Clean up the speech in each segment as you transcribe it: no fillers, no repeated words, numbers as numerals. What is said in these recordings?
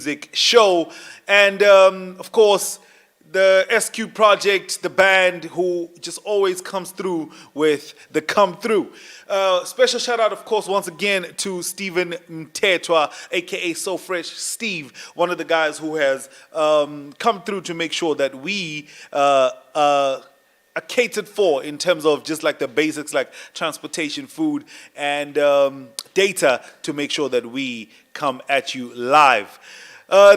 music show. And of course, the SQ Project, the band who just always comes through with the come through. Special shout out, of course, once again to Stephen Mtetwa, aka So Fresh Steve, one of the guys who has come through to make sure that we are catered for in terms of just like the basics like transportation, food, and data to make sure that we come at you live.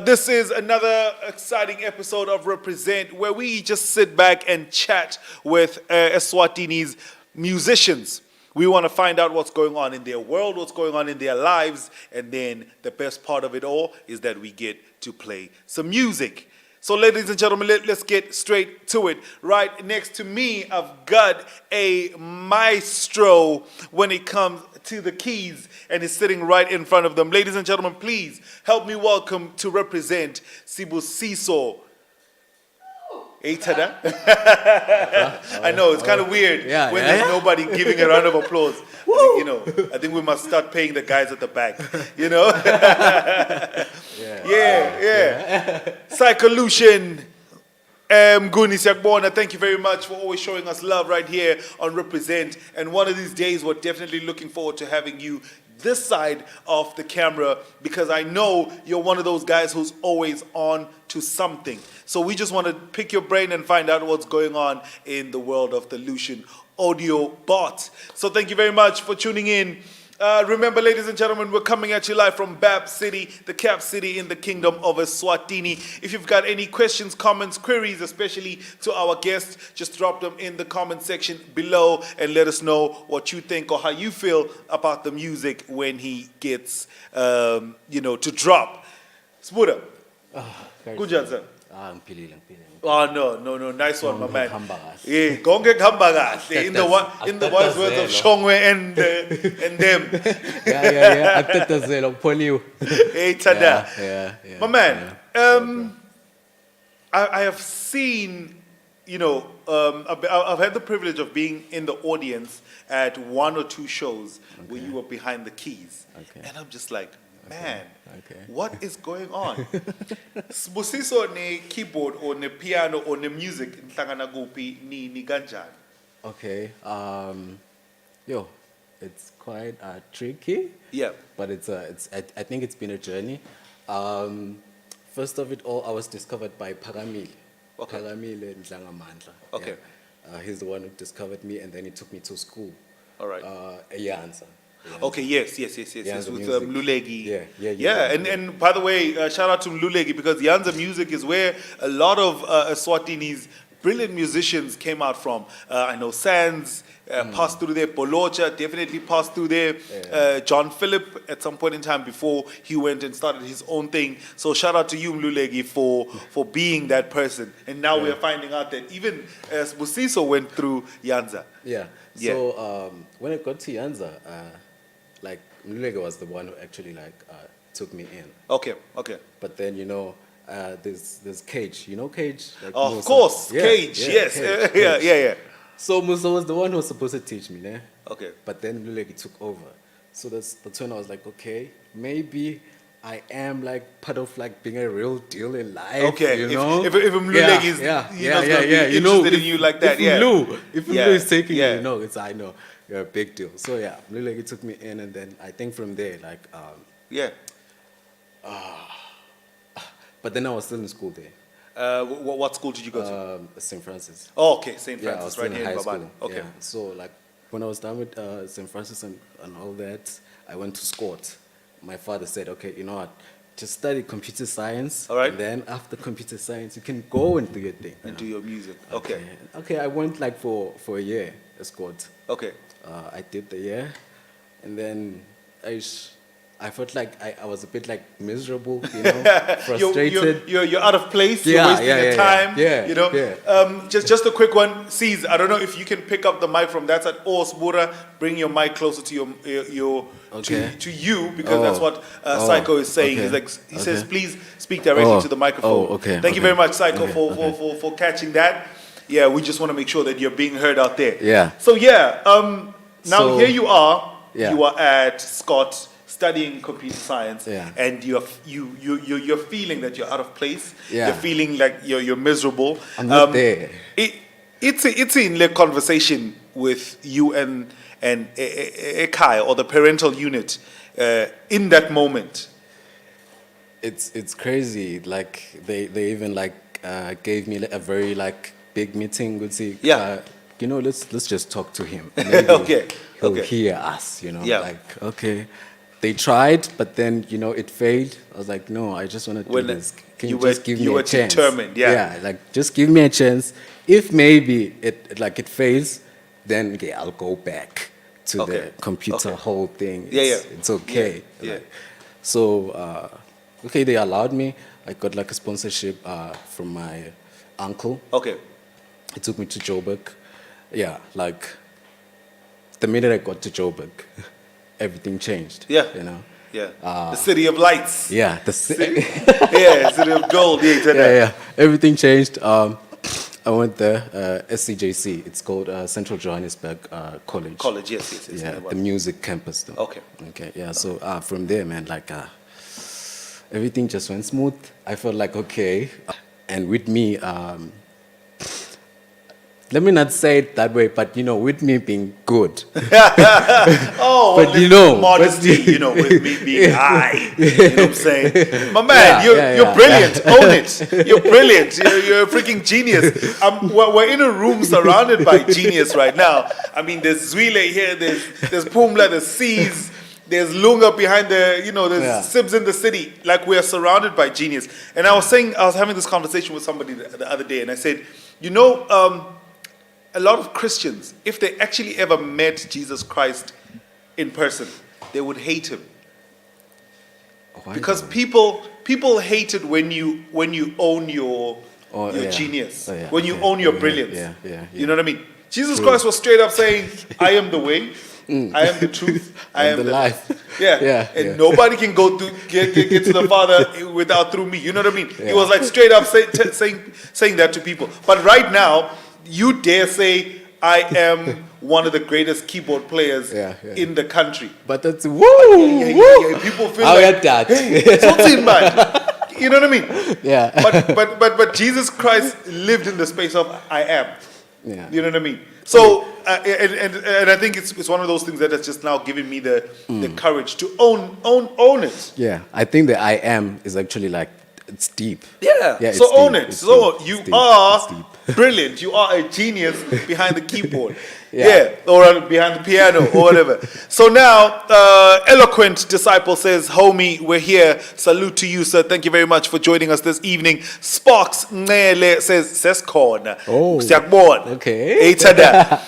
This is another exciting episode of Represent where we just sit back and chat with Eswatini's musicians. We want to find out what's going on in their world, what's going on in their lives, and then the best part of it all is that we get to play some music. So ladies and gentlemen, let's get straight to it. Right next to me, I've got a maestro when it comes to the keys, and he's sitting right in front of them. Ladies and gentlemen, please help me welcome to Represent Sibusiso. Hey, Tada. I know, it's kind of weird when there's nobody giving a round of applause. I think we must start paying the guys at the back, Psycholution. Guni Siakbona, thank you very much for always showing us love right here on Represent. And one of these days, we're definitely looking forward to having you this side of the camera because I know you're one of those guys who's always on to something. So we just want to pick your brain and find out what's going on in the world of the Lucian audio bot. So thank you very much for tuning in. Remember, ladies and gentlemen, we're coming at you live from Bab City, the cap city in the kingdom of Eswatini. If you've got any questions, comments, queries, especially to our guests, just drop them in the comment section below and let us know what you think or how you feel about the music when he gets, to drop. Spuda. Good job, sir. I'm feeling. Oh no, nice one, my man. Yeah, gonge kamba kahle. In the wise words of Shongwe and them. Yeah. Atetazelo poliu. Hey, Tada. Yeah. My man, I have seen, I've had the privilege of being in the audience at one or two shows where you were behind the keys, and I'm just like, man, what is going on? Sibusiso ne keyboard or ne piano or ne music nhlangana kuphi ni kanjani? Okay. It's quite tricky. Yeah. But I think it's been a journey. First of it all, I was discovered by Paramile. Okay. Paramile Ndlangamandla. Okay. Yeah. He's the one who discovered me, and then he took me to school. All right. Yanza. Okay, yes, with Mlulegi. Yeah. And by the way, shout out to Mlulegi because Yanza music is where a lot of Eswatini's brilliant musicians came out from. I know Sands passed through there, Polocha definitely passed through there, John Phillip at some point in time before he went and started his own thing. So shout out to you, Mlulegi, for being that person. And now we're finding out that even Sibusiso went through Yanza. Yeah. So when I got to Yanza, Mlulege was the one who actually took me in. Okay. But then there's Cage. You know Cage? Of course, Cage. Yes. Cage. Yeah. So Musa was the one who was supposed to teach me, né? Okay. But then Mlulege took over. So that's when I was like, okay, maybe I am part of being a real deal in life. Okay. If Mlulege is interested in you like that, if Mlu is taking you, it's I know. You're a big deal. So Mlulege took me in, and then I think from there, but then I was still in school there. What school did you go to? St. Francis. Oh, okay, St. Francis, right here in Babane. Okay. Yeah. So when I was done with St. Francis and all that, I went to Scott. My father said, okay, you know what? Just study computer science. All right. And then after computer science, you can go and do your thing. And do your music. Okay. Okay, I went for a year at Scott. Okay. I did the year, and then I felt like I was a bit miserable, frustrated. You're out of place. You're wasting your time. Just a quick one, C's. I don't know if you can pick up the mic from that side, or Sbura, bring your mic closer to your to you because that's what Psycho is saying. Okay. He says, please speak directly to the microphone. Thank you very much, Psycho, for catching that. Yeah, we just want to make sure that you're being heard out there. Yeah. So now here you are. You are at Scott studying computer science, Yeah. and you're feeling that you're out of place. Yeah. You're feeling like you're miserable. I'm not there. It's in the conversation with you and Kai, or the parental unit, in that moment. It's crazy. Like they even like gave me a very like big meeting. Would say, Yeah. let's just talk to him. Maybe Okay. he'll Okay. hear us. Yeah. Like okay. They tried, but then it failed. I was like, no, I just want to do When this. Can you you, were- just give you me were a chance? determined, yeah. Yeah, like just give me a chance. If maybe it fails, then okay, I'll go back to Okay. the computer Okay. whole thing. Yeah, It's, yeah. it's okay. Yeah. Like, so okay, they allowed me. I got like a sponsorship from my uncle. Okay. He took me to Joburg. Yeah, like the minute I got to Joburg, everything changed. Yeah. Yeah. The city of lights. Yeah, Yeah, city of gold. Yeah, exactly. yeah. Everything changed. I went there, SCJC. It's called Central Johannesburg College. College, yes. Yeah, the music campus. Though. Okay. Okay. Yeah. So from there, man, like everything just went smooth. I felt like okay, and with me, let me not say it that way, but with me being good. Oh, But modesty, with me being high. You know what I'm saying? My man, you're brilliant. Own it. You're brilliant. You're a freaking genius. We're in a room surrounded by genius right now. I mean, there's Zwile here, there's Pumla, there's C's, there's Lunga behind there's Sibs in the city. Like, we're surrounded by genius. And I was having this conversation with somebody the other day, and I said, a lot of Christians, if they actually ever met Jesus Christ in person, they would hate him. Why Because though? people hate it when you own your yeah. genius, Oh, yeah, when you okay. own your Yeah, brilliance. yeah. You know what I mean? Jesus Christ was straight up saying, I am the way, I am the truth, I am the life. Yeah. And Yeah. nobody can go to get to the Father without through me. You know what I mean? He Yeah. was like straight up saying that to people. But right now, you dare say, I am one of the greatest keyboard players in the country. But that's woo. Yeah. People feel I like, get that. hey, something, man. You know what I mean? Yeah. But Jesus Christ lived in the space of I am. Yeah. You know what I mean? So and I think it's one of those things that has just now given me the courage to own it. Yeah, I think the I am is actually like it's deep. Yeah. it's So own deep, it. it's So deep, you it's deep, are it's deep. brilliant. You are a genius behind the keyboard. Yeah. Or behind the piano or whatever. So now, Eloquent Disciple says, homie, we're here. Salute to you, sir. Thank you very much for joining us this evening. Sparks Nele says, Seskhona. Oh, Siyakubona. okay. Etada.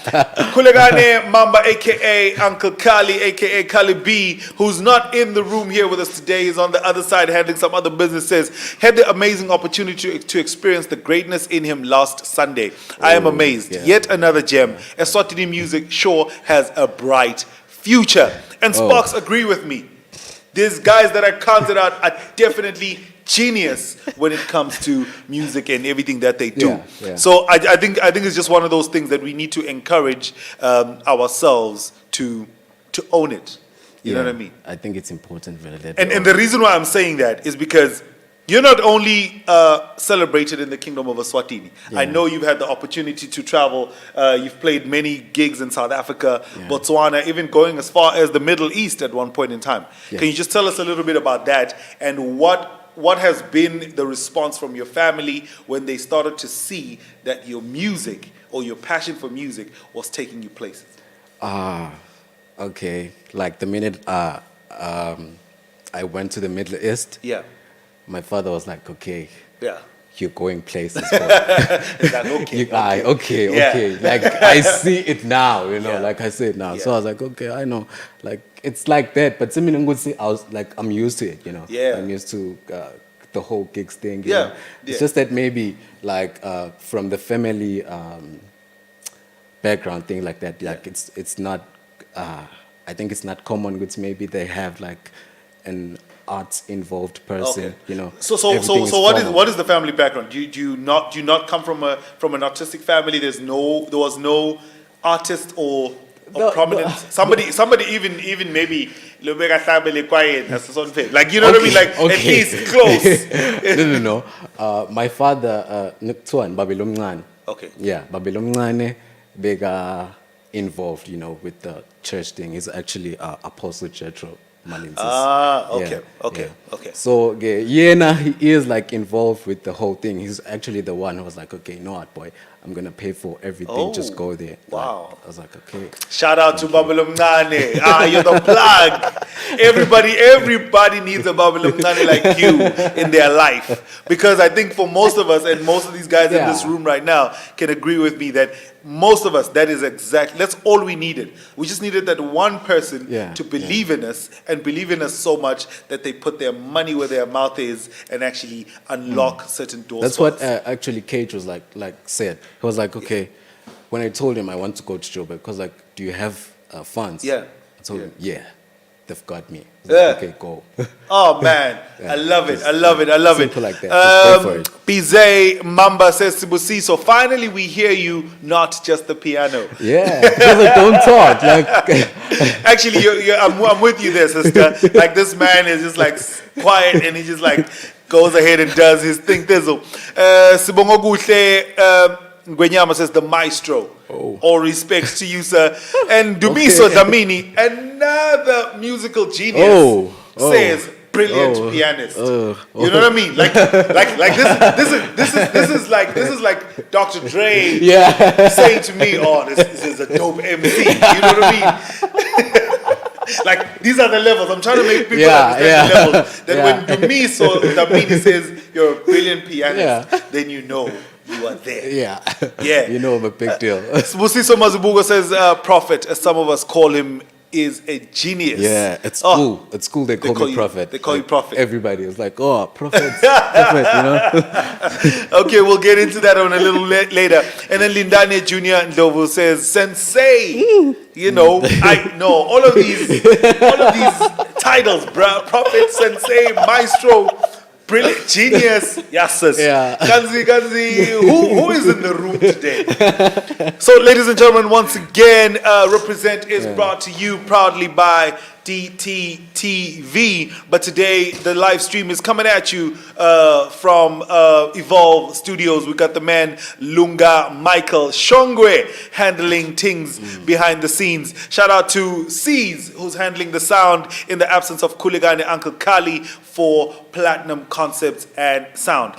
Kulegane Mamba, a.k.a. Uncle Kali, a.k.a. Kali B, who's not in the room here with us today. He's on the other side handling some other business, says, had the amazing opportunity to experience the greatness in him last Sunday. I am amazed. yeah. Yet another gem. Eswatini music sure has a bright future. And Sparks agree with me. These guys that I counted out are definitely genius when it comes to music and everything that they do. Yeah. So I think it's just one of those things that we need to encourage ourselves to own it. You know what I mean? I think it's important really that And the reason why I'm saying that is because you're not only celebrated in the Kingdom of Eswatini. Yeah. I know you've had the opportunity to travel. You've played many gigs in South Africa, Botswana, even going as far as the Middle East at one point in time. Yeah. Can you just tell us a little bit about that and what has been the response from your family when they started to see that your music or your passion for music was taking you places? Okay. Like the minute I went to the Middle East, Yeah. my father was like, okay, Yeah. you're going places. Bro. It's like, okay. Okay. Yeah. Like I see it now, Yeah. like I see it now. Yeah. So I was like, okay, I know. Like it's like that. But I was like, I'm used to it, Yeah. I'm used to the whole gigs thing. you Yeah. know. It's just that maybe like from the family background thing like that, like it's not I think it's not common with maybe they have like an arts involved person, Okay. So So everything is what formal. is the family background? Do you not come from an artistic family? There was no artist or of prominence? Somebody even maybe Lubega Hlabele quiet as a like, you know what I mean? Like at least close. No. My father, Nuktuan, Babylomngane. Okay. Yeah, Babylomngane, bega involved, with the church thing. He's actually Apostle Trevor Malindzisa. Ah, okay, Yeah, okay, yeah. okay. So, Yena, he is like involved with the whole thing. He's actually the one who was like, okay, you know what, boy, I'm gonna pay for everything. Just go there. Wow. Like, I was like, okay. Shout out to Babylomngane. You're the plug. Everybody needs a Babylomngane like you in their life. Because I think for most of us, and most of these guys in this room right now can agree with me that most of us, that's all we needed. We just needed that one person to believe in us and believe in us so much that they put their money where their mouth is and actually unlock certain doors. That's what actually Cage was like said. He was like, okay, when I told him I want to go to Joburg, because like, do you have funds? Yeah. I told him, they've got me. Yeah. Okay, go. Oh man, I love it. I love it. I love Simple it. like that. Just go for it. Bize Mamba says Sibusiso, finally we hear you, not just the piano. Yeah, because I don't talk. Like, actually, I'm with you there, sister. Like this man is just like quiet and he just like goes ahead and does his thing. Sibongo Guhle Ngwenyama says the maestro. Oh. All respects to you, sir. And Dumiso Damini, another musical genius, says brilliant pianist. You know what I mean? Like this is like Dr. Dre saying to me, "Oh, this is a dope MC." You know what I mean? Like these are the levels. I'm trying to make people understand the levels. That when Dumiso Damini says you're a brilliant pianist, then you know. You are there. Yeah. You know I'm a big deal. Sibusiso Mazibugo says prophet, as some of us call him, is a genius. Yeah, it's cool. It's cool they call me prophet. They call you prophet. Everybody is like, oh, prophet, prophet, Okay, we'll get into that on a little later. And then Lindane Jr. Ndovu says, Sensei. You know, I know all of these titles, prophet, sensei, maestro. Brilliant, genius, yes, yeah. Ganzi, who is in the room today? So, ladies and gentlemen, once again, Represent is brought to you proudly by DTTV. But today, the live stream is coming at you from Evolve Studios. We got the man Lunga Michael Shongwe handling things behind the scenes. Shout out to C's, who's handling the sound in the absence of Kuligane Uncle Kali for Platinum Concepts and Sound.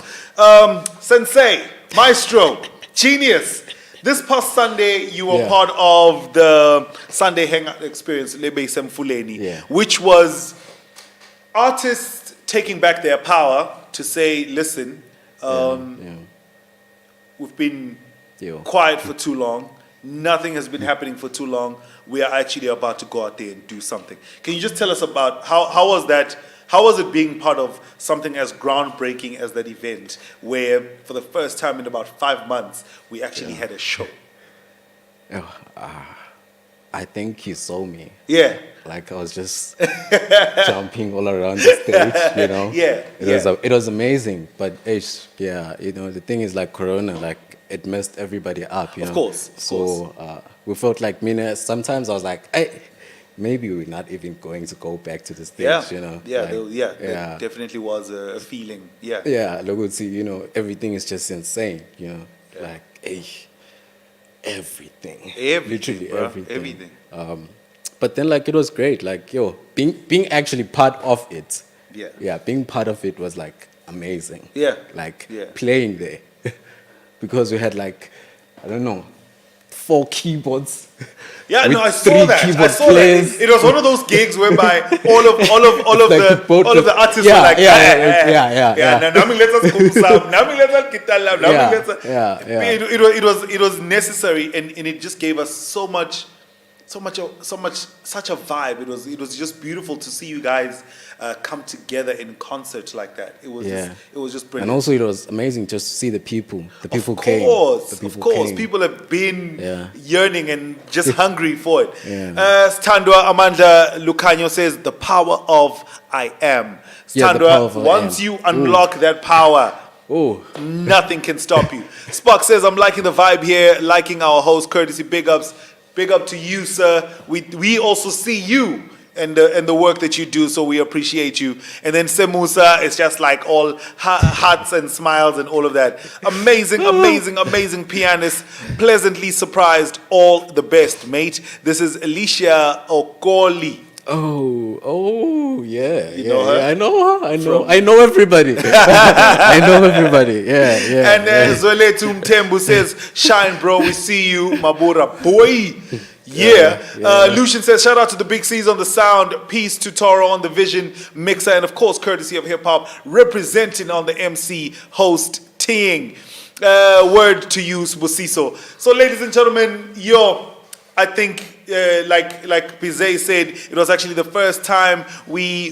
Sensei, Maestro, Genius. This past Sunday, you were part of the Sunday Hangout Experience, Lebe Semfuleni, which was artists taking back their power to say, listen, we've been quiet for too long. Nothing has been happening for too long. We are actually about to go out there and do something. Can you just tell us about how was that? How was it being part of something as groundbreaking as that event, where for the first time in about 5 months, we actually had a show? I think you saw me. Yeah. Like I was just jumping all around the stage, you know. It was amazing, but the thing is like Corona, like it messed everybody up, you know. Of course. So we felt like, sometimes I was like, hey, maybe we're not even going to go back to the stage, you know. There definitely was a feeling. Look, see, everything is just insane, you know. Like, everything, literally bro. everything. But then, like, it was great. Like, being actually part of it. Being part of it was like amazing. Playing there, because we had like, I don't know, 4 keyboards. I saw that. Players. It was one of ththose gigs whereby all of the artists were like, It was necessary, and it just gave us such a vibe. It was just beautiful to see you guys come together in concert like that. It was just brilliant. And also it was amazing just to see the people. The people came. Of course. People have been yearning and just hungry for it. Standwa Amanda Lucanio says, the power of I am. Standwa, once you unlock that power, nothing can stop you. Spock says, I'm liking the vibe here, liking our host, KrTC, big ups. Big up to you, sir. We also see you and the work that you do, so we appreciate you. And then Semusa is just like all hearts and smiles and all of that. Amazing, amazing, amazing pianist. Pleasantly surprised. All the best, mate. This is Alicia Okoli. Yeah. You know her? Yeah, I know everybody. I know everybody. Yeah. And then Zwele Tumtembu says, "Shine, bro. We see you, Mabura boy." Yeah. Lucian says, "Shout out to the big C's on the sound. Peace to Toro on the vision mixer, and of course, courtesy of hip hop, representing on the MC host ting." Word to you, Sibusiso. So, ladies and gentlemen, I think, like Pizé said, it was actually the first time we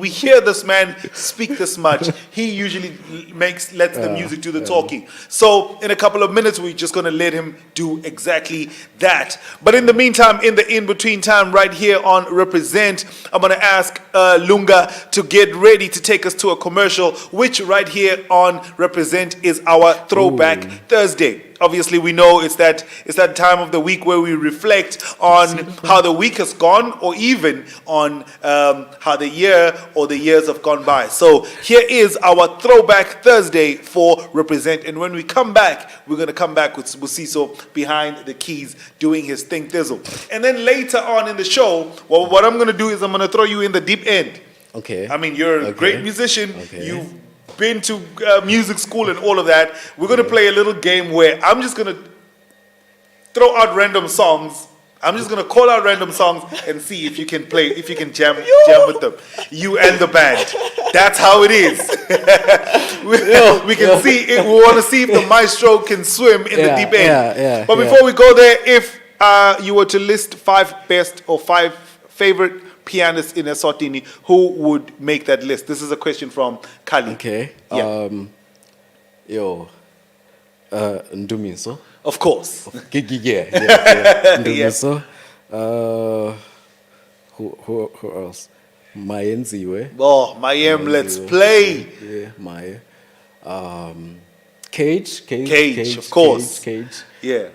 hear this man speak this much. He usually lets the music do the talking. So in a couple of minutes, we're just gonna let him do exactly that. But in the meantime, in the in-between time, right here on Represent, I'm gonna ask Lunga to get ready to take us to a commercial, which right here on Represent is our Throwback Thursday. Obviously, we know it's that time of the week where we reflect on how the week has gone, or even on how the year or the years have gone by. So here is our Throwback Thursday for Represent. And when we come back, we're going to come back with Sibusiso behind the keys doing his thing thizzle. And then later on in the show, well, what I'm going to do is I'm going to throw you in the deep end. Okay. I mean, you're a great musician. Okay. You've been to music school and all of that. We're going to play a little game where I'm just going to throw out random songs. I'm just going to call out random songs and see if you can jam with them. You and the band. That's how it is. we can see if we want to see if the maestro can swim in the deep end. But before we go there, if you were to list 5 best or 5 favorite pianists in Eswatini, who would make that list? This is a question from Kali. Okay. Yeah. Ndumiso. Of course. Yeah. Ndumiso. Who else? Mayenziwe. Oh, Mayem, let's play. Yeah, Maya. Cage, of course. Cage. Yeah.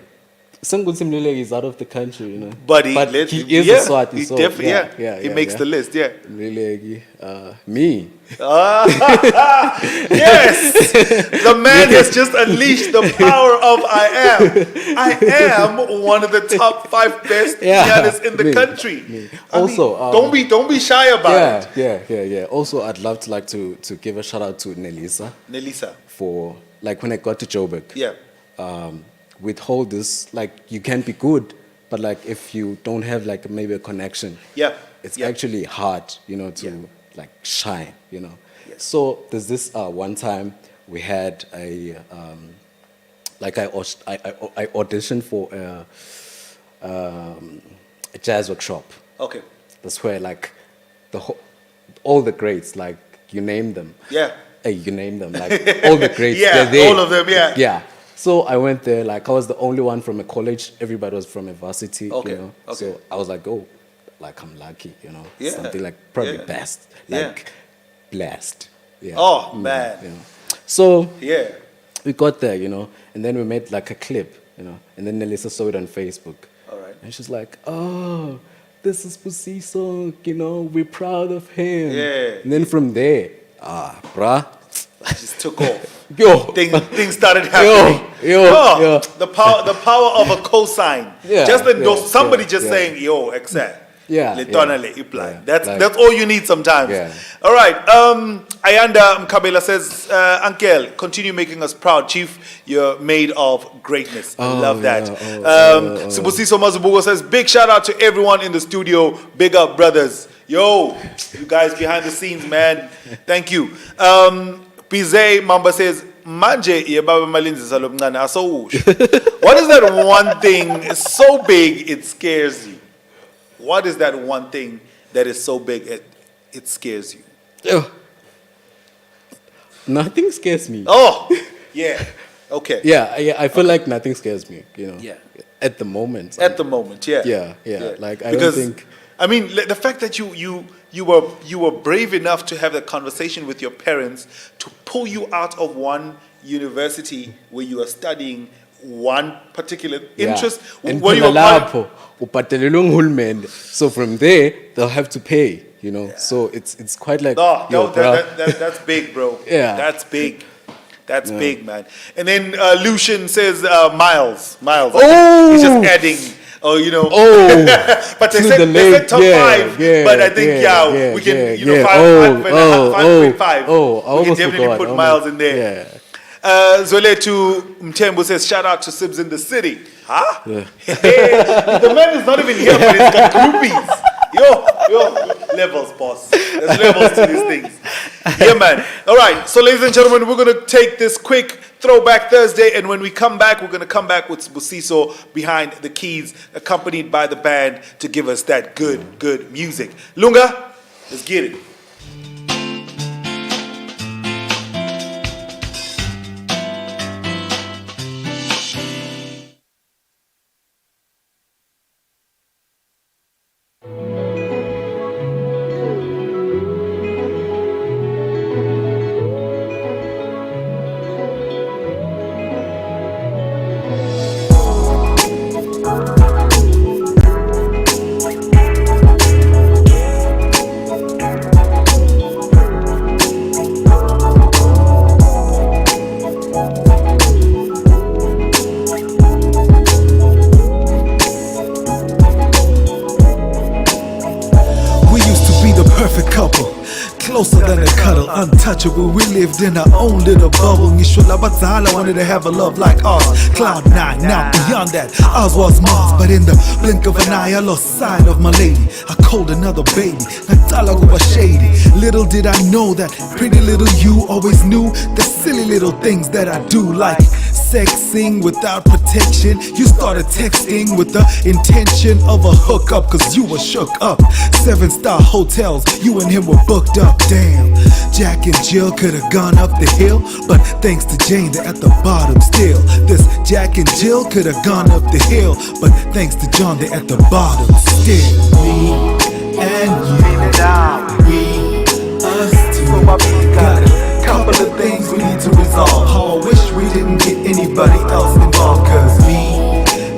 Sangun is out of the country, you know. But he is a Swati, he so he makes the list, yeah. Me. Yes! The man has just unleashed the power of I am. I am one of the top 5 best pianists in the country. Me. Also, don't be shy about it. Yeah. Also, I'd love to give a shout out to Nelisa. For, like, when I got to Joburg. Yeah. With all this, like, you can be good, but like if you don't have like maybe a connection, it's actually hard, you know, to like shine, you know. Yes. So there's this one time we had I auditioned for a jazz workshop. Okay. That's where like all the greats, like you name them. Yeah. You name them, like all the greats. Yeah, all of them. Yeah. Yeah. So I went there, like I was the only one from a college. Everybody was from a varsity, okay. You know. Okay. So I was like, oh, like I'm lucky, you know. Yeah. Something like probably best, like blessed. Yeah. Oh man. You know. So we got there, you know, and then we made like a clip, you know, and then Nelisa saw it on Facebook. All right. And she's like, oh, this is Sibusiso, you know, we're proud of him. Yeah. And then from there, bruh. I just took off. Things started happening. The power of a cosign. Yeah, just somebody saying, yo, accept. That's all you need sometimes. Yeah. All right. Ayanda Mkabela says, Uncle, continue making us proud, Chief. You're made of greatness. I love that. Sibusiso Mazubugo says, big shout out to everyone in the studio. Big up, brothers. Yo, you guys behind the scenes, man. Thank you. Pizé Mamba says, Manje Baba Malindzisa lomncane asowusho. What is that one thing so big it scares you? What is that one thing that is so big it scares you? Nothing scares me. Oh, yeah. Okay. Yeah, I feel like nothing scares me, you know. Yeah. At the moment. At the moment, yeah. Yeah. Like I don't think. I mean, the fact that you were brave enough to have a conversation with your parents to pull you out of one university where you are studying one particular interest. And Were you a part of- so from there they'll have to pay, you know. So it's quite like that's big, bro. Yeah, that's big. That's big, man. And then Lucian says Miles. Oh, he's just adding. Oh, you know. Oh, but they said top 5. But I think we can, you know, 5.5. We can definitely put Miles in there. Zoletu Mtembu says, shout out to Sibs in the city. Huh? Yeah. Hey, the man is not even here, but he's got groupies. Yo, levels, boss. There's levels to these things. Yeah, man. All right, so ladies and gentlemen, we're going to take this quick Throwback Thursday, and when we come back, we're going to come back with Sibusiso behind the keys, accompanied by the band to give us that good music. Lunga, let's get it. Closer than a cuddle, untouchable. We lived in our own little bubble. Nishola Batala wanted to have a love like ours. Cloud 9, now beyond that, ours was Mars. But in the blink of an eye, I lost sight of my lady. I called another baby, Natala was shady. Little did I know that pretty little you always knew the silly little things that I do, like sexing without protection. You started texting with the intention of a hookup, cause you were shook up. 7-star hotels, you and him were booked up. Damn, Jack and Jill could've gone up the hill, but thanks to Jane, they're at the bottom still. This Jack and Jill could've gone up the hill, but thanks to John, they're at the bottom still. Me and you, we, us two, got a couple of things we need to resolve. How I wish we didn't get anybody else involved, cause me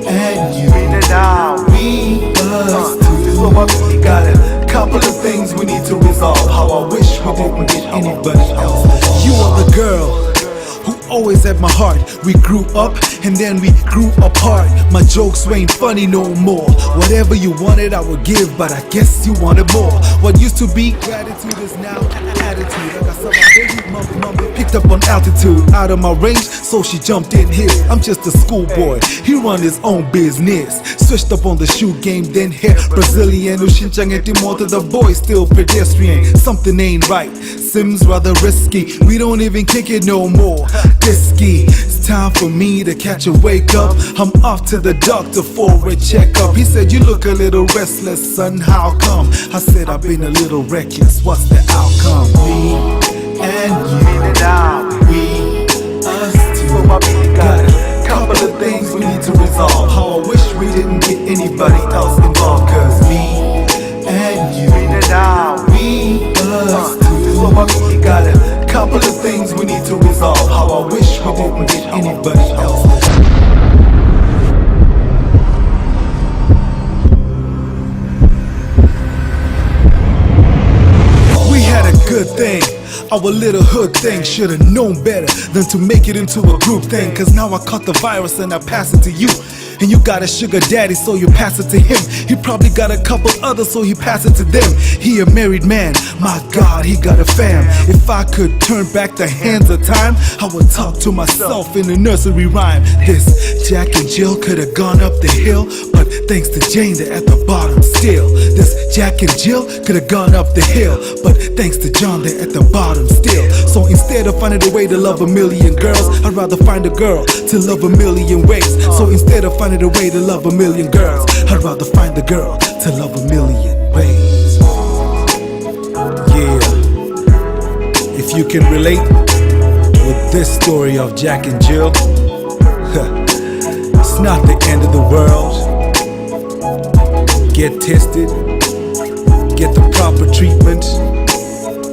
and you, we, us two, got a couple of things we need to resolve. How I wish we didn't get anybody else. You are the girl who always had my heart. We grew up and then we grew apart. My jokes ain't funny no more. Whatever you wanted I would give, but I guess you wanted more. What used to be gratitude is now attitude. I got some baby mama picked up on altitude, out of my range, so she jumped in here. I'm just a schoolboy, he run his own business. Switched up on the shoe game, then hair Brazilian. More to the boy, still pedestrian. Something ain't right, Sims rather risky. We don't even kick it no more. Risky. It's time for me to catch a wake up. I'm off to the doctor for a checkup. He said, you look a little restless, son, how come? I said, I've been a little reckless, what's the outcome? Me and you, we, us two, got a couple of things we need to resolve. How I wish we didn't get anybody else involved, cause me and you, we, us two, got a couple of things we need to resolve. How I wish we didn't get anybody else. We had a good thing. Our little hood thing, should've known better than to make it into a group thing. Cause now I caught the virus and I pass it to you. And you got a sugar daddy, so you pass it to him. He probably got a couple others, so he pass it to them. He a married man, my God, he got a fam. If I could turn back the hands of time, I would talk to myself in a nursery rhyme. This Jack and Jill could've gone up the hill, but thanks to Jane, they're at the bottom still. This Jack and Jill could've gone up the hill, but thanks to John, they're at the bottom still. So instead of finding a way to love a million girls, I'd rather find a girl to love a million ways. So instead of finding a way to love a million girls, I'd rather find a girl to love a million ways. Yeah, if you can relate with this story of Jack and Jill, it's not the end of the world. Get tested, get the proper treatment,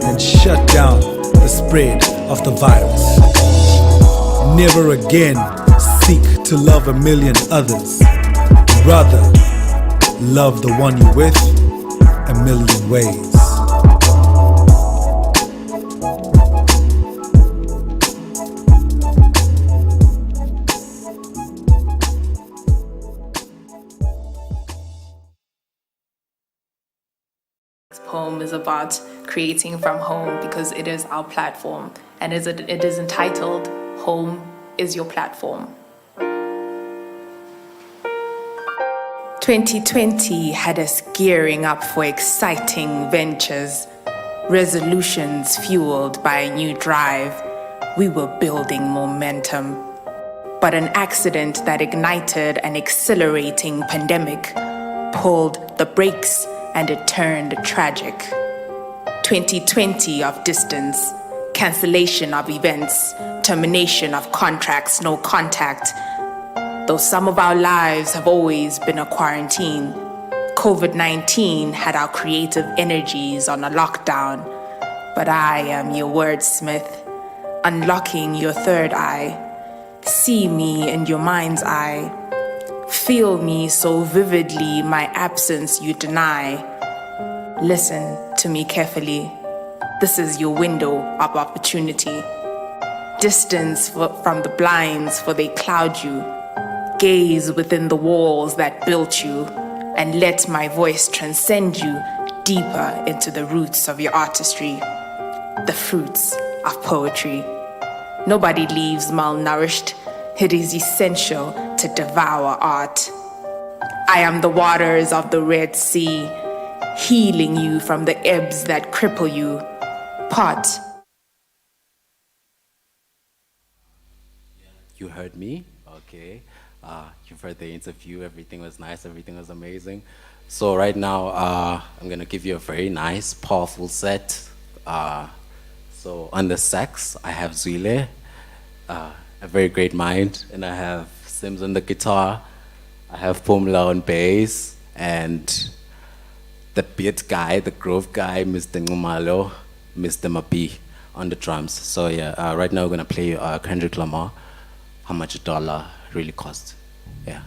and shut down the spread of the virus. Never again seek to love a million others. Rather, love the one you're with a million ways. This poem is about creating from home because it is our platform, and it is entitled Home is Your Platform. 2020 had us gearing up for exciting ventures, resolutions fueled by a new drive. We were building momentum. But an accident that ignited an accelerating pandemic pulled the brakes and it turned tragic. 2020 of distance, cancellation of events, termination of contracts, no contact. Though some of our lives have always been a quarantine, COVID-19 had our creative energies on a lockdown. But I am your wordsmith, unlocking your third eye. See me in your mind's eye. Feel me so vividly, my absence you deny. Listen to me carefully. This is your window of opportunity. Distance from the blinds, for they cloud you. Gaze within the walls that built you, and let my voice transcend you deeper into the roots of your artistry, the fruits of poetry. Nobody leaves malnourished. It is essential to devour art. I am the waters of the Red Sea, healing you from the ebbs that cripple you. Pot. You heard me? Okay. You've heard the interview. Everything was nice. Everything was amazing. So right now, I'm going to give you a very nice, powerful set. So on the sax, I have Zwile, a very great mind, and I have Sims on the guitar. I have Pumla on bass, and the beat guy, the groove guy, Mr. Ngumalo, Mr. Mapi on the drums. So yeah, right now we're going to play Kendrick Lamar, How Much a Dollar Really Cost. Yeah.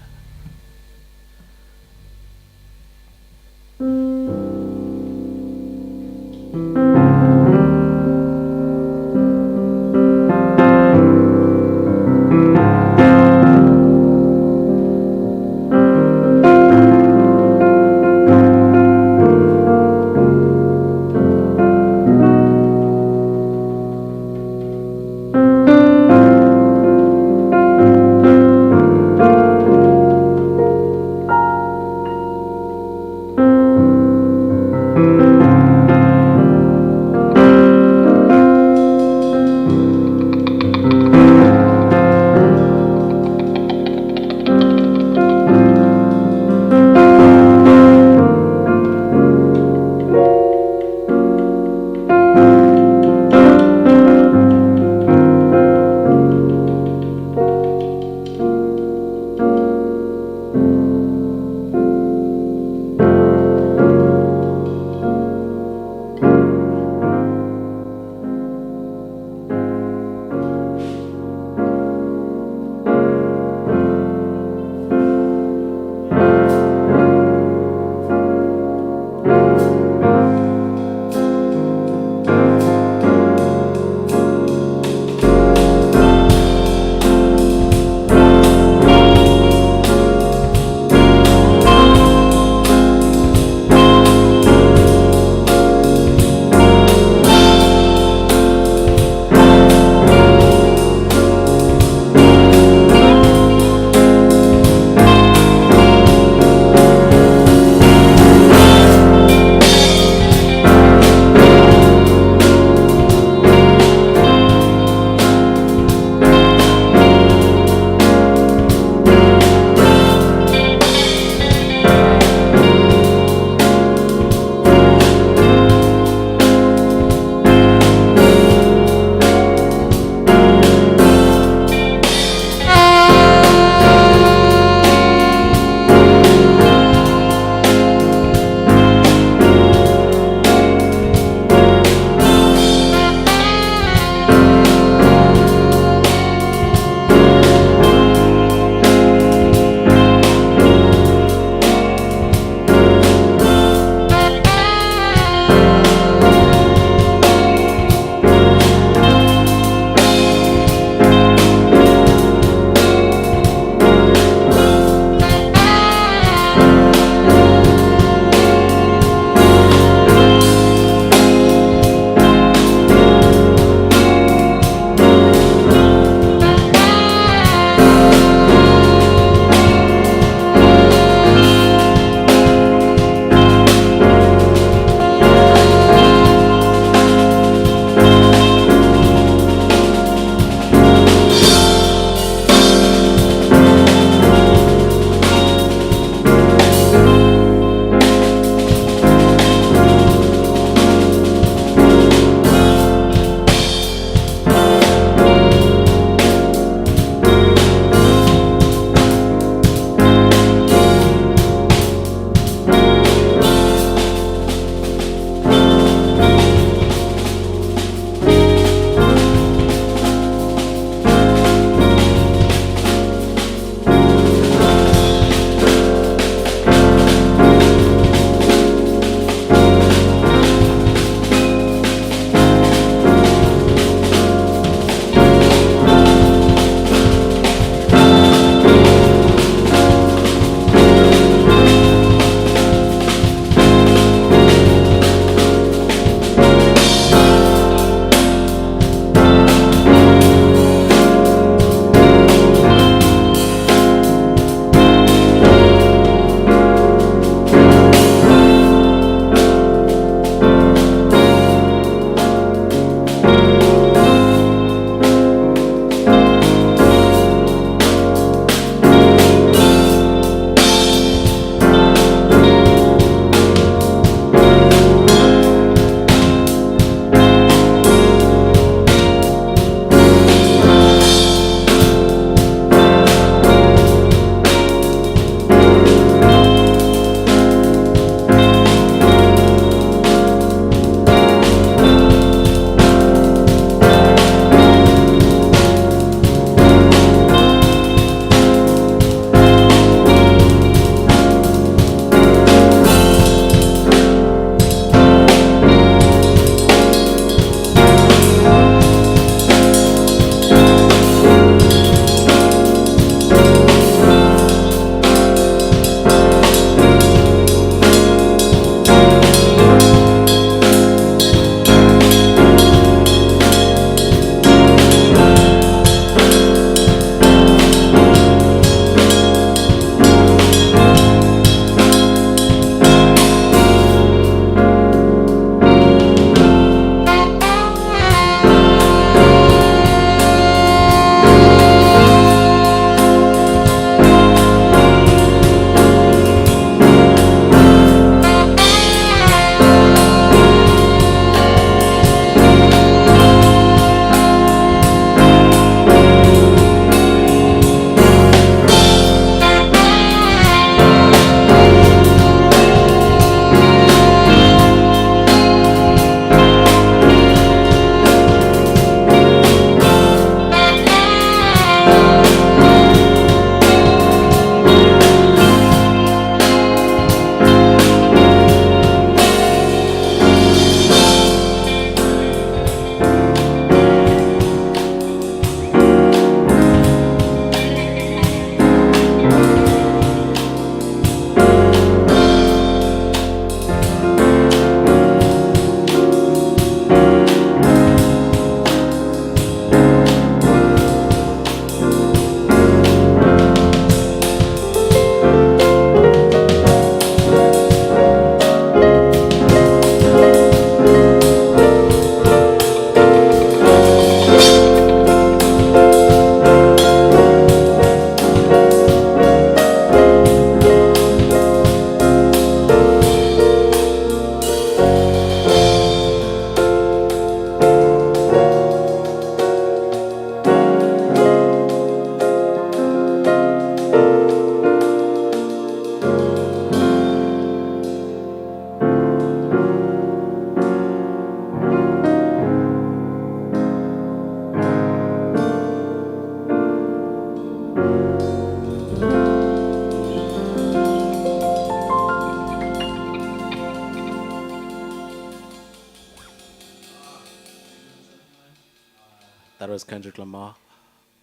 is Kendrick Lamar.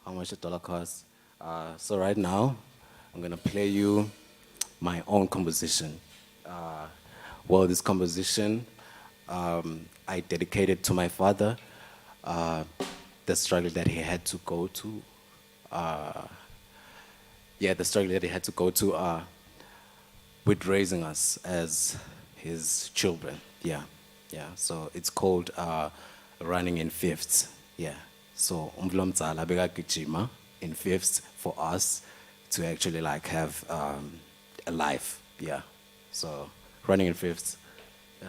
How much a dollar costs? So right now, I'm gonna play you my own composition. Well, this composition I dedicated to my father. The struggle that he had to go to. The struggle that he had to go to with raising us as his children. Yeah. So it's called Running in Fifths. Yeah. So umvlomzala bekagijima in fifths for us to actually like have a life. Yeah. So running in fifths. Yeah.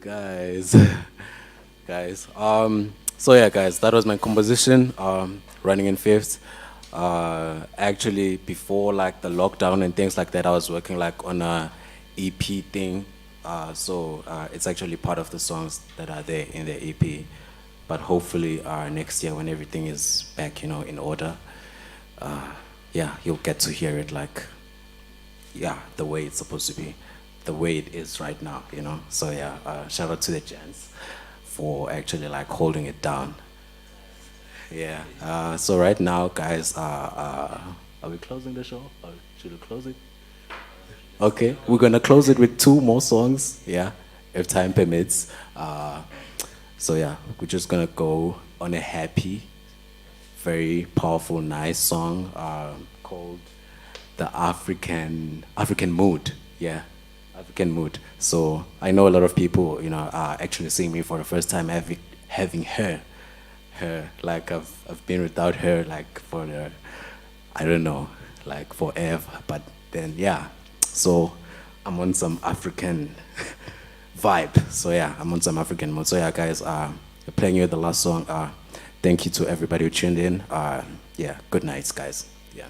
guys. Guys. So yeah, guys, that was my composition. Running in fifths. Actually, before like the lockdown and things like that, I was working like on a EP thing. So it's actually part of the songs that are there in the EP. But hopefully next year when everything is back, in order, yeah, you'll get to hear it like, yeah, the way it's supposed to be, the way it is right now, So yeah, shout out to the gents for actually like holding it down. Yeah. So right now, guys, are we closing the show? Or should we close it? Okay, we're gonna close it with 2 more songs. Yeah, if time permits. So yeah, we're just gonna go on a happy, very powerful, nice song called "The African Mood." Yeah, African Mood. So I know a lot of people, are actually seeing me for the first time, having her. Like I've been without her like for I don't know, like forever. But then yeah, so I'm on some African vibe. So yeah, I'm on some African mode. So yeah, guys, playing you the last song. Thank you to everybody who tuned in. Yeah, good nights, guys. Yeah.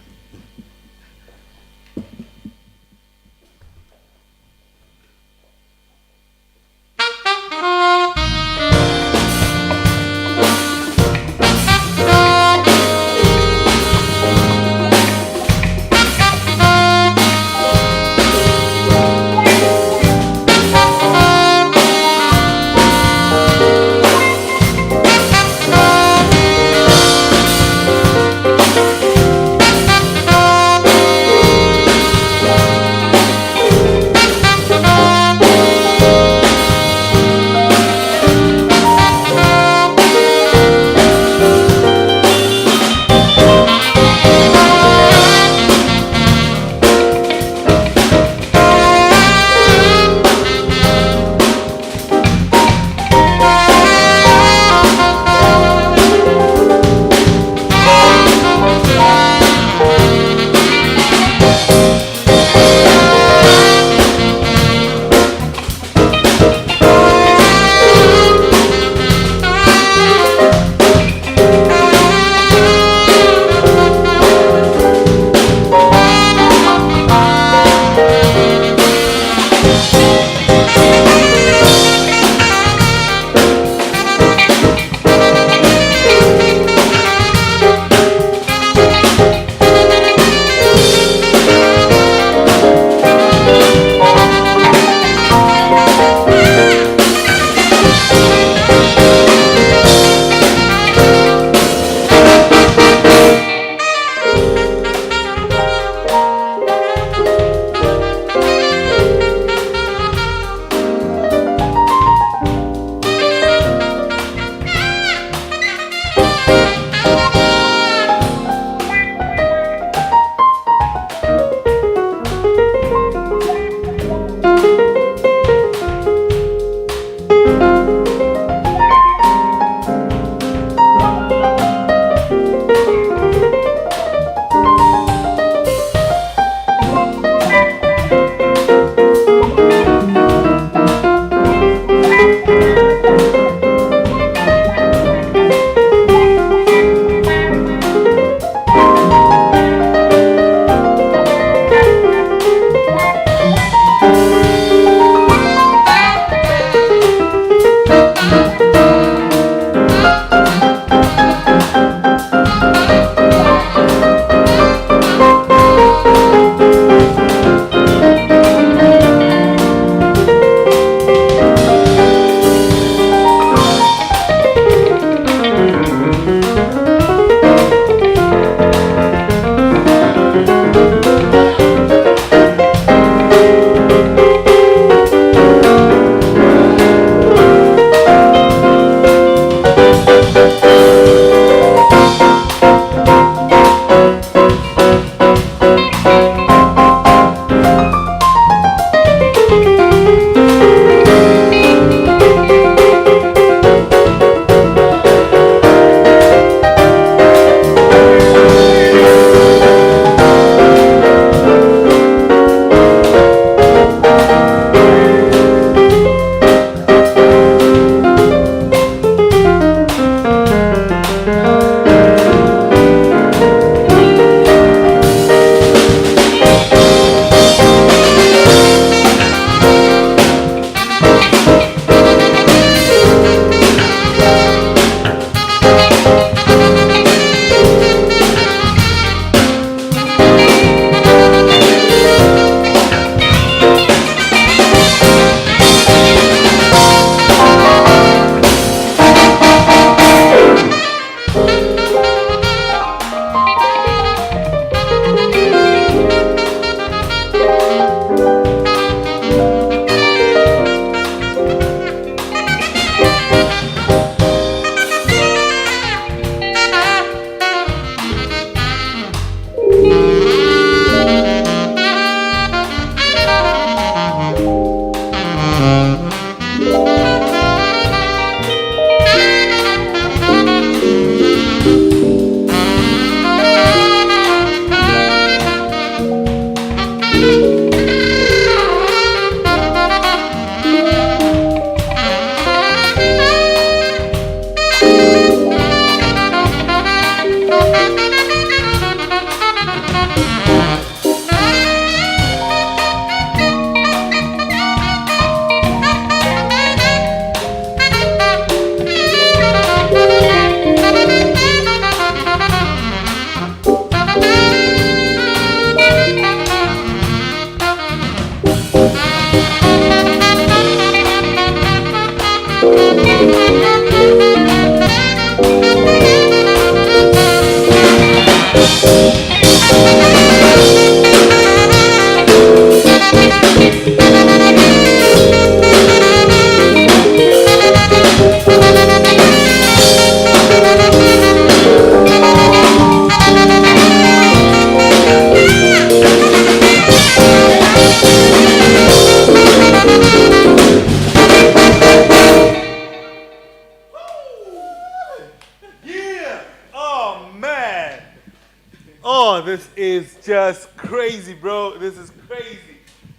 just crazy, bro. This is crazy.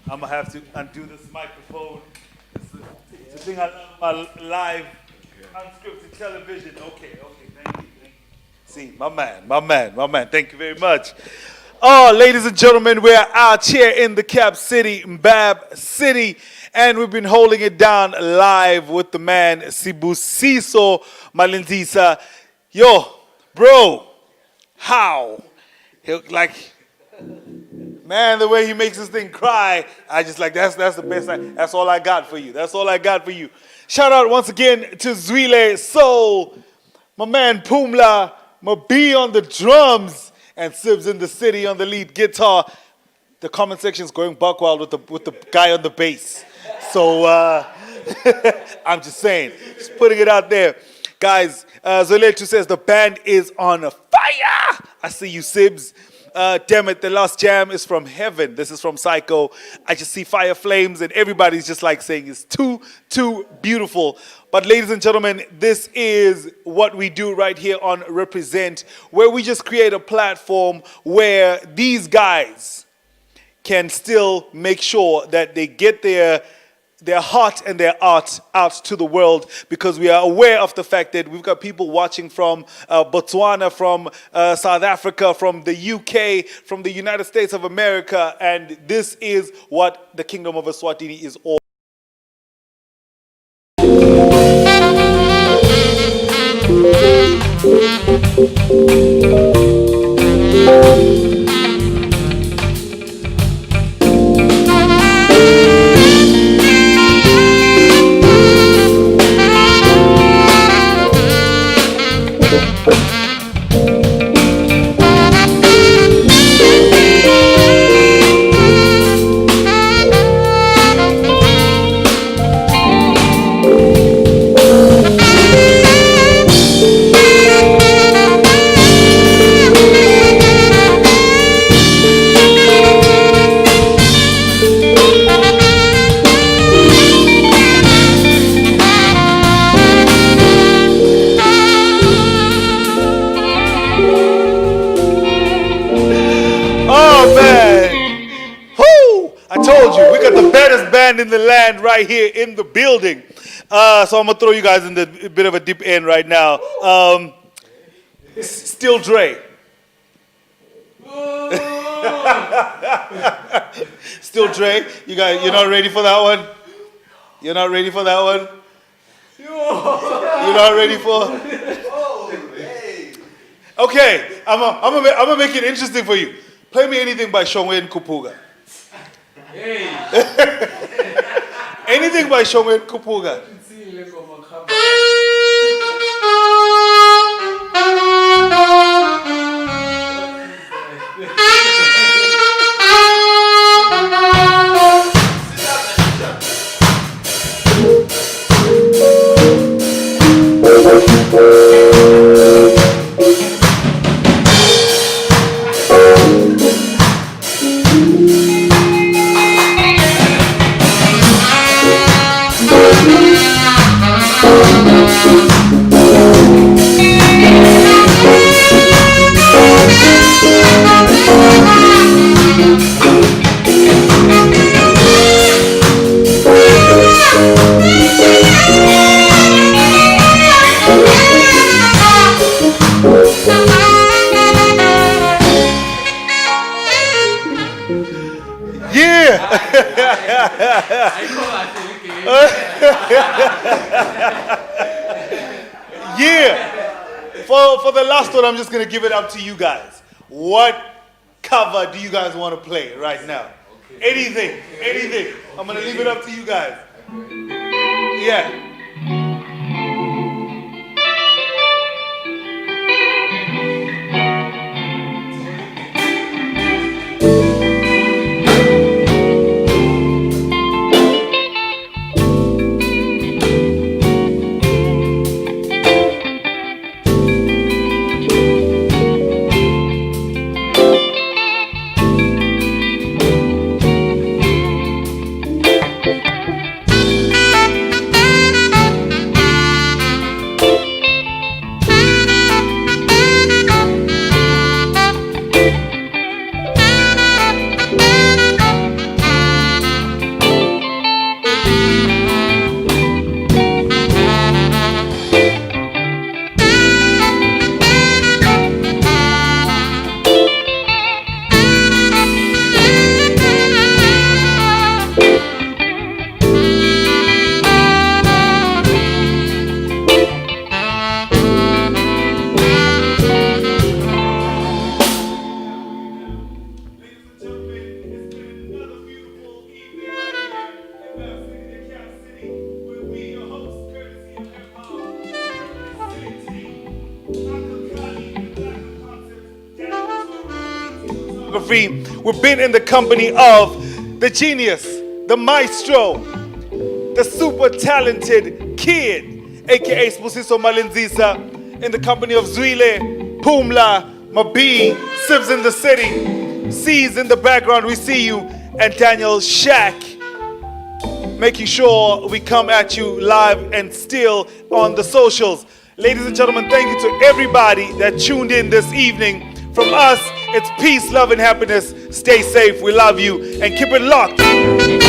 I'm gonna have to undo this microphone. It's the thing I love about live, unscripted television. Okay, thank you. See, my man. Thank you very much. Oh, ladies and gentlemen, we're out here in the Cap City, Mbab City, and we've been holding it down live with the man Sibusiso Malindzisa. Yo, bro, how? Like, man, the way he makes this thing cry, I just like, that's the best. That's all I got for you. That's all I got for you. Shout out once again to Zwile Soul, my man Pumla, my B on the drums, and Sibs in the city on the lead guitar. The comment section is going buck wild with the guy on the bass. So I'm just saying, just putting it out there. Guys, Zoletu says the band is on fire. I see you, Sibs. Damn it, the last jam is from heaven. This is from Psycho. I just see fire flames and everybody's just like saying it's too beautiful. But ladies and gentlemen, this is what we do right here on Represent, where we just create a platform where these guys can still make sure that they get their heart and their art out to the world, because we are aware of the fact that we've got people watching from Botswana, from South Africa, from the UK, from the United States of America, and this is what the Kingdom of Eswatini is all. In the land right here in the building. So I'm gonna throw you guys in the bit of a deep end right now. Still Dre. Still Dre. You're not ready for that one? You're not ready for that one? You're not ready for? Okay, I'm gonna make it interesting for you. Play me anything by Shongwe Kupuga. Anything by Shongwe Kupuga. For the last one, I'm just going to give it up to you guys. What cover do you guys want to play right now? Anything. I'm going to leave it up to you guys. Yeah. photography. We've been in the company of the genius, the maestro, the super talented kid, aka Sibusiso Malindzisa, in the company of Zwile, Pumla, Mabi, Sibs in the city, C's in the background, we see you, and Daniel Shack, making sure we come at you live and still on the socials. Ladies and gentlemen, thank you to everybody that tuned in this evening. From us, it's peace, love, and happiness. Stay safe, we love you, and keep it locked.